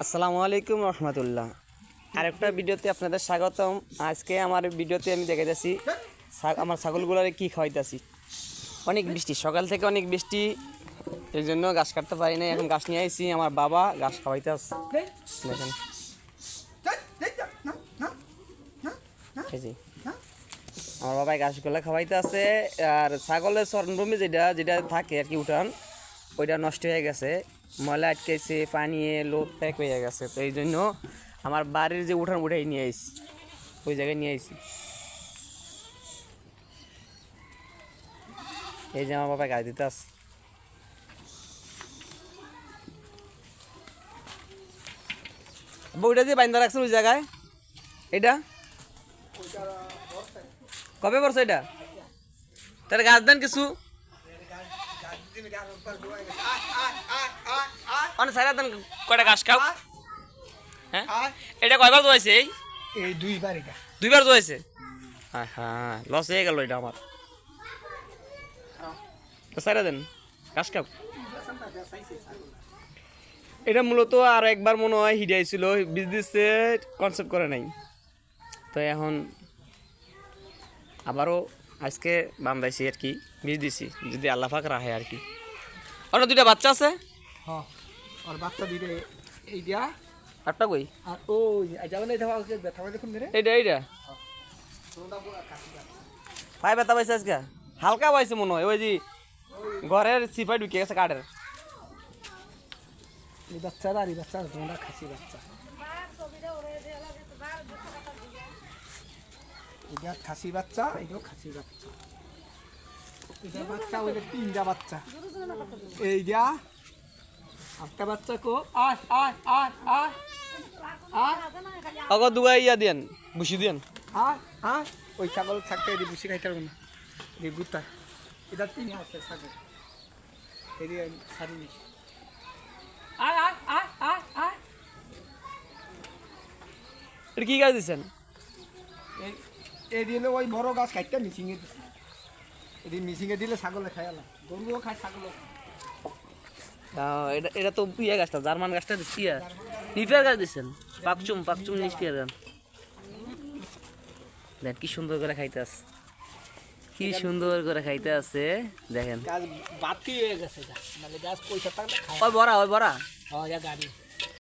আসসালামু আলাইকুম রহমতুল্লাহ। আরেকটা ভিডিওতে আপনাদের স্বাগতম। আজকে আমার ভিডিওতে আমি দেখাইতেছি আমার ছাগলগুলোরে কি খাওয়াইতেছি। অনেক বৃষ্টি, সকাল থেকে অনেক বৃষ্টি, এই জন্য ঘাস কাটতে পারি না। এখন ঘাস নিয়ে আইছি, আমার বাবা ঘাস খাওয়াইতে আসছে। দেখেন এই যে আমার বাবাই ঘাসগুলো খাওয়াইতে আছে। আর ছাগলের চরণভূমি যেটা যেটা থাকে আর কি, উঠান ওইটা নষ্ট হয়ে গেছে, ময়লা আটকেছে, পানি লোড প্যাক হয়ে গেছে। তো এই জন্য আমার বাড়ির যে উঠান উঠাই নিয়ে আইছি, ওই জায়গায় নিয়ে আইছি। এই যে আমার বাবা গাছ দিতে আসছে। ওইটা দিয়ে বাইন্দা রাখছেন ওই জায়গায়, এটা কবে পড়ছে এটা? তাহলে গাছ দেন কিছু সারা দেন, কয়টা ঘাস খাও। হ্যাঁ, এটা কয়বার জোয়াইছে? এই দুইবার জোয়াইছে। হ্যাঁ হ্যাঁ, লস হয়ে গেল এটা আমার। সারা দেন ঘাস খাও। এটা মূলত আর একবার মনে হয় হিডাইছিল, বীজ দিচ্ছে, কনসেপ্ট করে নাই। তো এখন আবারও আজকে বান্ধাইছি আর কি, বীজ দিছি, যদি আল্লাহ পাক রাখে আর কি। অন্য দুইটা বাচ্চা আছে। হ্যাঁ, আর বাচ্চা দিলে এই দিয়া আটটা কই? আর ওই যাবেন এই ধাবা ব্যথা দেখুন রে। এইটা এইটা পায়ে ব্যথা পাইছে আজকে, হালকা পাইছে মনে হয়। ওই যে ঘরের সিপাই ঢুকে গেছে কাঠের। এই বাচ্চারা আর এই বাচ্চা তোমরা খাসি বাচ্চা, এটা খাসি বাচ্চা, এটাও খাসি বাচ্চা। এটা বাচ্চা ওই তিনটা বাচ্চা, এই যা একটা বাচ্চা কো আয় আয় আয় আয় আয় অগো দুগাই ইয়া দেন, বুঝি দেন। আয় আয় ওই ছাগল থাকতে এটি বুসি খাইতে পারবো না, এই গুতা এটা তিন আছে ছাগল, এটি সারি আয় আয় আয় আয় আয়। এটা কি গাছ দিচ্ছেন? এই দিলে ওই বড় গাছ খাইতে মিশিংয়ে দিচ্ছে, এটি মিশিংয়ে দিলে ছাগলে খাই আলা, গরুও খায় ছাগলও। এটা এটা তো ইয়া গাছটা, জার্মান গাছটা দিচ্ছি। নিফিয়ার গাছ দিচ্ছেন, পাকচুম পাকচুম নিফিয়ার গাছ। দেখ কি সুন্দর করে খাইতে আছে, কি সুন্দর করে খাইতে আছে দেখেন। গাছ বাতি হয়ে গেছে, মানে গাছ পয়সা থাকলে খায়। ওই বড়া, ওই বড়া। হ্যাঁ, গাড়ি